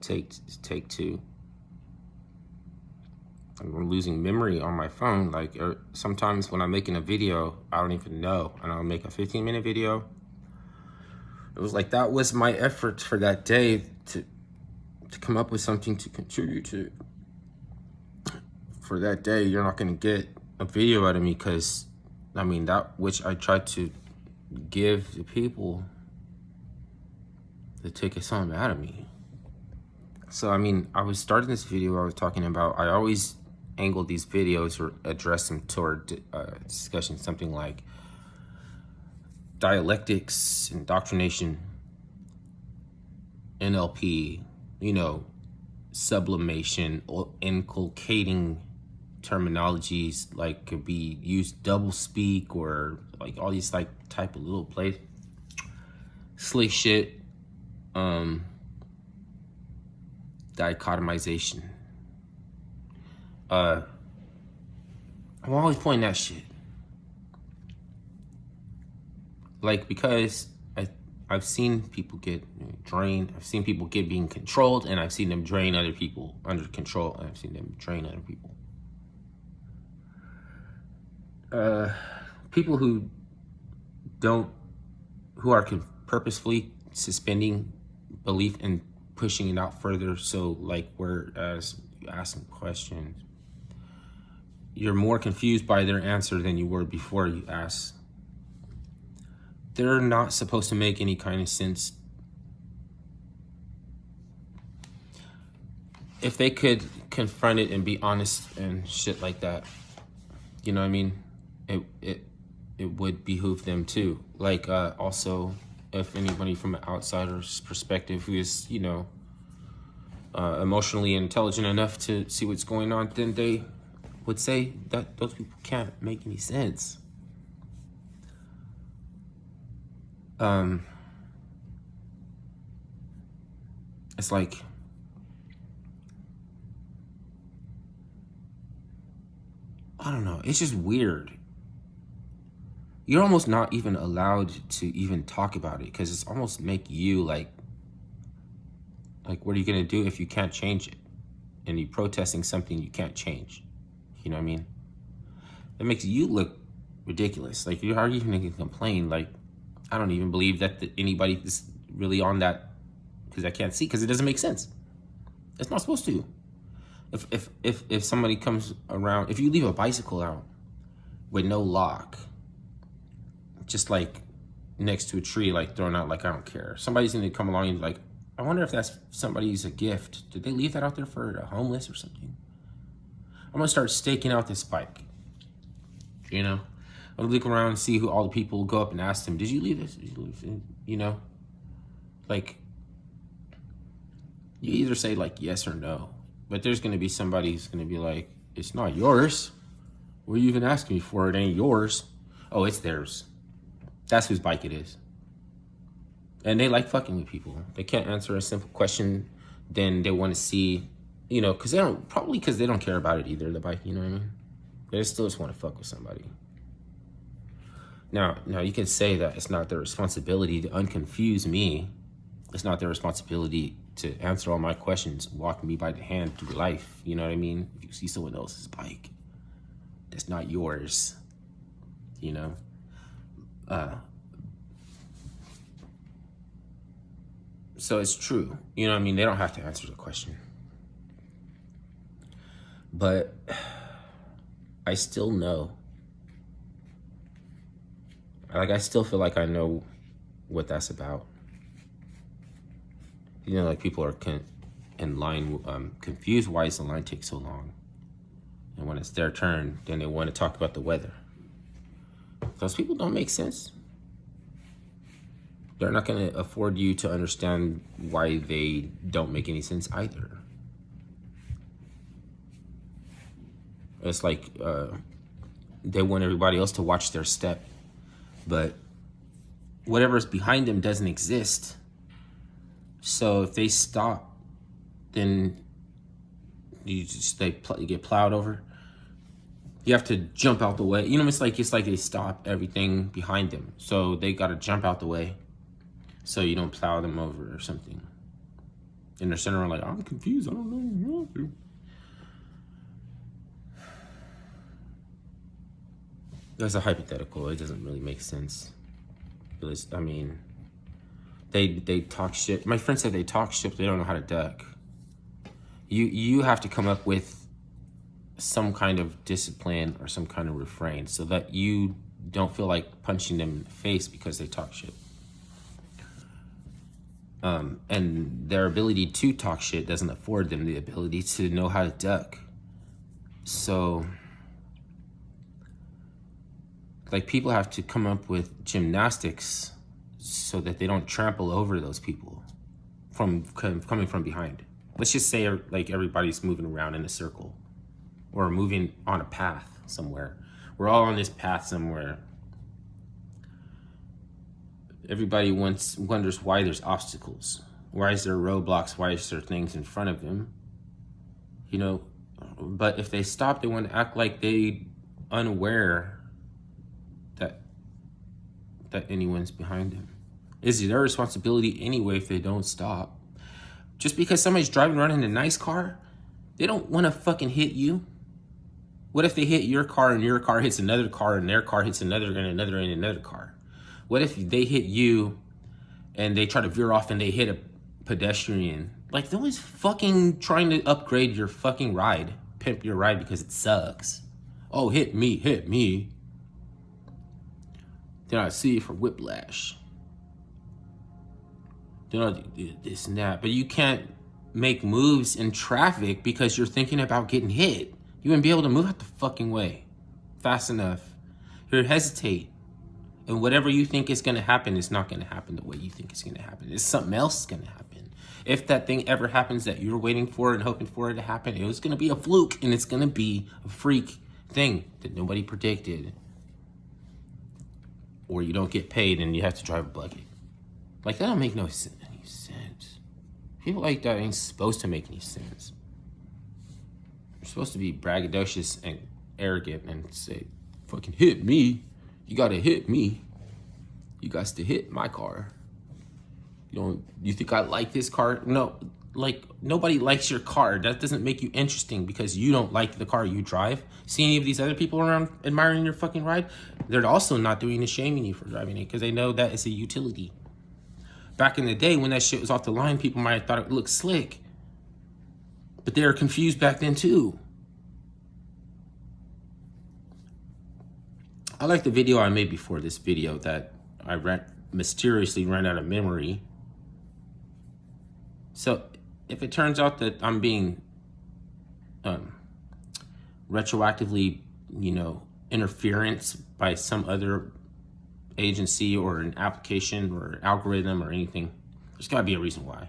take two. I'm losing memory on my phone. Like sometimes when I'm making a video, I don't even know, and I'll make a 15-minute video. It was like that was my effort for that day to come up with something to contribute to. For that day, you're not gonna get a video out of me because, I mean, that which I tried to give the people, they take something out of me. So, I mean, I was starting this video, I was talking about, I always angle these videos or address them toward discussion, something like dialectics, indoctrination, NLP, you know, sublimation, or inculcating terminologies like could be used double speak or like all these like type of little play slick shit, dichotomization. I'm always pointing that shit. Like, because I've seen people get drained. I've seen people being controlled, and I've seen them drain other people under control, and I've seen them drain other people. People who are purposefully suspending belief and pushing it out further. So like, whereas you ask them questions, you're more confused by their answer than you were before you asked. They're not supposed to make any kind of sense. If they could confront it and be honest and shit like that, you know what I mean? It would behoove them too. Like, also, if anybody from an outsider's perspective who is, you know, emotionally intelligent enough to see what's going on, then they would say that those people can't make any sense. It's like, I don't know, it's just weird. You're almost not even allowed to even talk about it because it's almost make you like what are you gonna do if you can't change it? And you protesting something you can't change. You know what I mean? It makes you look ridiculous. Like, how are you even gonna complain? Like, I don't even believe that anybody is really on that, because I can't see, because it doesn't make sense. It's not supposed to. If somebody comes around, if you leave a bicycle out with no lock, just like next to a tree, like thrown out, like I don't care. Somebody's gonna come along and like, I wonder if that's somebody's a gift. Did they leave that out there for a homeless or something? I'm gonna start staking out this bike. You know, I'll look around and see who all the people go up and ask them, did you leave this? Did you leave this? You know, like, you either say like yes or no, but there's gonna be somebody who's gonna be like, it's not yours. What are you even asking me for? It ain't yours. Oh, it's theirs. That's whose bike it is. And they like fucking with people. They can't answer a simple question, then they want to see, you know, because they don't care about it either, the bike, you know what I mean? They still just want to fuck with somebody. Now you can say that it's not their responsibility to unconfuse me. It's not their responsibility to answer all my questions, walk me by the hand through life, you know what I mean? If you see someone else's bike, that's not yours, you know? So it's true, you know what I mean? They don't have to answer the question. But I still know. Like, I still feel like I know what that's about. You know, like, people are in line, confused why does the line take so long? And when it's their turn, then they want to talk about the weather. Those people don't make sense. They're not going to afford you to understand why they don't make any sense either. It's like they want everybody else to watch their step, but whatever's behind them doesn't exist. So if they stop, then you get plowed over. You have to jump out the way. You know, it's like they stop everything behind them, so they got to jump out the way, so you don't plow them over or something. And they're sitting around like, I'm confused, I don't know. That's a hypothetical. It doesn't really make sense. I mean, they talk shit. My friend said they talk shit, but they don't know how to duck. You have to come up with some kind of discipline or some kind of refrain so that you don't feel like punching them in the face because they talk shit. And their ability to talk shit doesn't afford them the ability to know how to duck. So, like, people have to come up with gymnastics so that they don't trample over those people from coming from behind. Let's just say like everybody's moving around in a circle or moving on a path somewhere. We're all on this path somewhere. Everybody wonders why there's obstacles. Why is there roadblocks? Why is there things in front of them? You know, but if they stop, they want to act like they unaware that anyone's behind them. It's their responsibility anyway if they don't stop. Just because somebody's driving around in a nice car, they don't want to fucking hit you. What if they hit your car and your car hits another car and their car hits another and another and another car? What if they hit you and they try to veer off and they hit a pedestrian? Like, they're always fucking trying to upgrade your fucking ride, pimp your ride because it sucks. Oh, hit me, hit me. Then I see you for whiplash. Then I do this and that. But you can't make moves in traffic because you're thinking about getting hit. You wouldn't be able to move out the fucking way fast enough. You'd hesitate. And whatever you think is going to happen is not going to happen the way you think it's going to happen. It's something else going to happen. If that thing ever happens that you're waiting for and hoping for it to happen, it was going to be a fluke and it's going to be a freak thing that nobody predicted. Or you don't get paid and you have to drive a bucket. Like, that don't make any sense. People like that ain't supposed to make any sense. You're supposed to be braggadocious and arrogant and say, fucking hit me. You gotta hit me. You got to hit my car. You think I like this car? No, like, nobody likes your car. That doesn't make you interesting because you don't like the car you drive. See any of these other people around admiring your fucking ride? They're also not doing the shaming you for driving it because they know that it's a utility. Back in the day when that shit was off the line, people might have thought it looked slick. But they were confused back then too. I like the video I made before this video that I mysteriously ran out of memory. So if it turns out that I'm being retroactively, interference by some other agency or an application or algorithm or anything, there's got to be a reason why.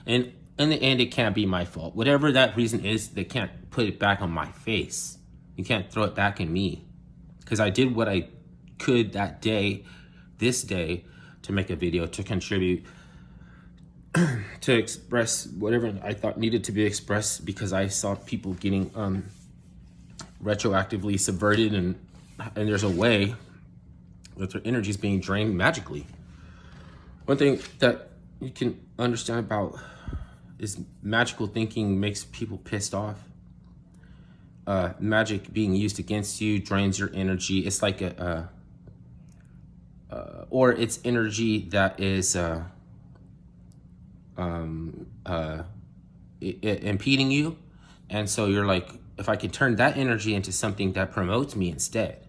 And in the end, it can't be my fault. Whatever that reason is, they can't put it back on my face. You can't throw it back at me. Because I did what I could that day, this day, to make a video, to contribute, to express whatever I thought needed to be expressed, because I saw people getting retroactively subverted, and there's a way that their energy is being drained magically. One thing that you can understand about is magical thinking makes people pissed off. Magic being used against you drains your energy. It's like or it's energy that is impeding you. And so you're like, if I can turn that energy into something that promotes me instead,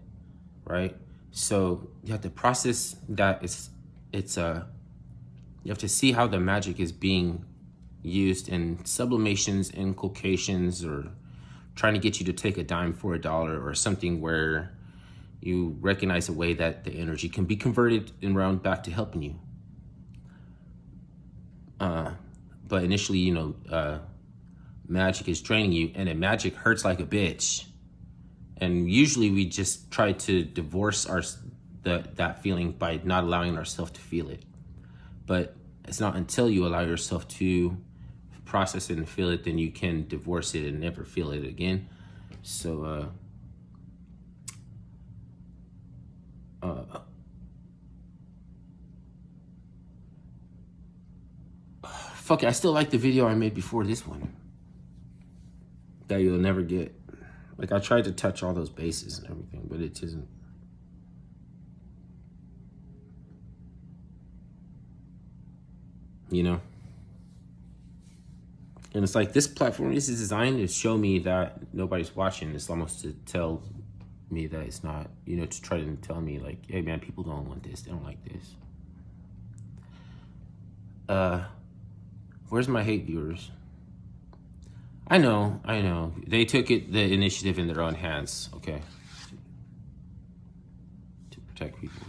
right? So you have to process that. You have to see how the magic is being used in sublimations, inculcations, or trying to get you to take a dime for a dollar, or something where you recognize a way that the energy can be converted and round back to helping you. But initially, magic is draining you, and then magic hurts like a bitch. And usually we just try to divorce that feeling by not allowing ourselves to feel it. But it's not until you allow yourself to process it and feel it, then you can divorce it and never feel it again. So, fuck it, I still like the video I made before this one. That you'll never get. Like, I tried to touch all those bases and everything, but it isn't. You know? And it's like, this platform is designed to show me that nobody's watching. It's almost to tell me that it's not, you know, to try to tell me like, hey man, people don't want this, they don't like this. Where's my hate viewers? I know. They took the initiative in their own hands, okay? To protect people.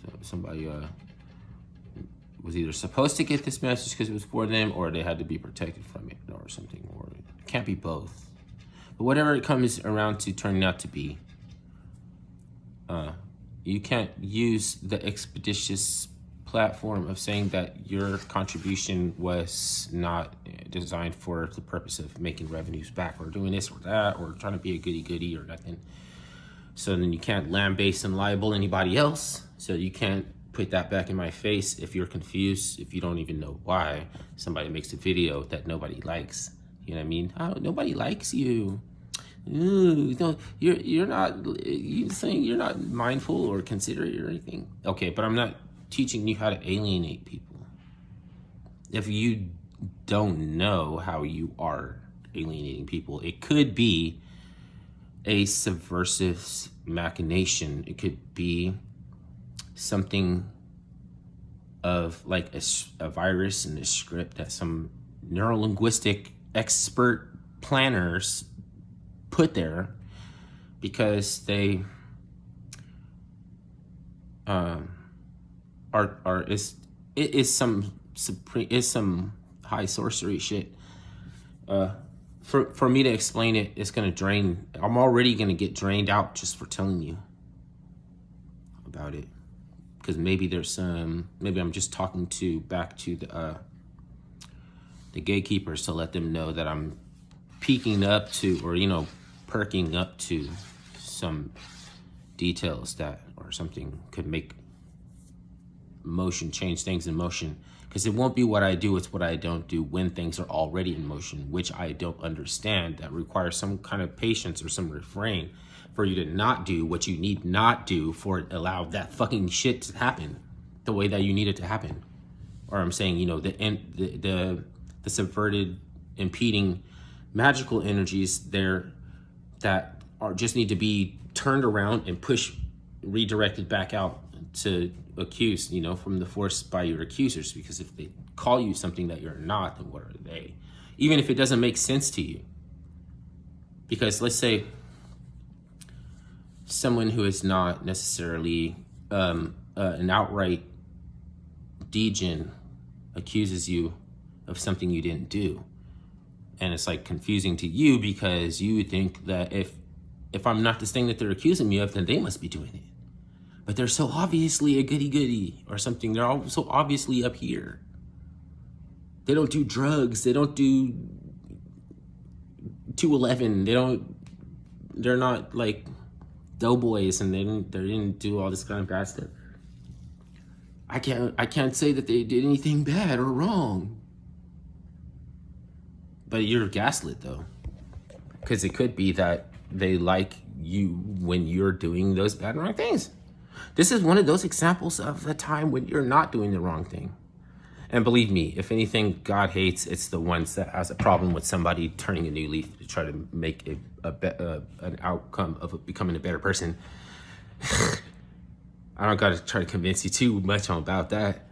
So somebody was either supposed to get this message because it was for them, or they had to be protected from it or something, or it can't be both. But whatever it comes around to turning out to be, you can't use the expeditious platform of saying that your contribution was not designed for the purpose of making revenues back or doing this or that or trying to be a goody-goody or nothing. So then you can't lambaste and libel anybody else. So you can't put that back in my face if you're confused, if you don't even know why somebody makes a video that nobody likes. You know what I mean? Oh, nobody likes you. Ooh, no, you're not, you saying you're not mindful or considerate or anything. Okay, but I'm not teaching you how to alienate people. If you don't know how you are alienating people, it could be a subversive machination. It could be something of like a virus and a script that some neurolinguistic expert planners put there because they is some high sorcery shit. For me to explain it, it's gonna drain. I'm already gonna get drained out just for telling you about it, because maybe there's some. Maybe I'm just talking back to the gatekeepers to let them know that I'm peeking up to, or perking up to some details that or something could make motion, change things in motion. Because it won't be what I do, it's what I don't do when things are already in motion, which I don't understand. That requires some kind of patience or some refrain for you to not do what you need not do for it allow that fucking shit to happen the way that you need it to happen. Or I'm saying, the subverted, impeding magical energies there that are just need to be turned around and redirected back out to accuse, from the force by your accusers. Because if they call you something that you're not, then what are they? Even if it doesn't make sense to you. Because let's say someone who is not necessarily an outright degen accuses you of something you didn't do. And it's like confusing to you because you think that if I'm not this thing that they're accusing me of, then they must be doing it. But they're so obviously a goody-goody or something. They're all so obviously up here. They don't do drugs. They don't do 211. They're not like doughboys, and they didn't do all this kind of bad stuff. I can't say that they did anything bad or wrong. But you're gaslit though. Because it could be that they like you when you're doing those bad and wrong things. This is one of those examples of a time when you're not doing the wrong thing. And believe me, if anything God hates, it's the ones that has a problem with somebody turning a new leaf to try to make an outcome of becoming a better person. I don't got to try to convince you too much about that.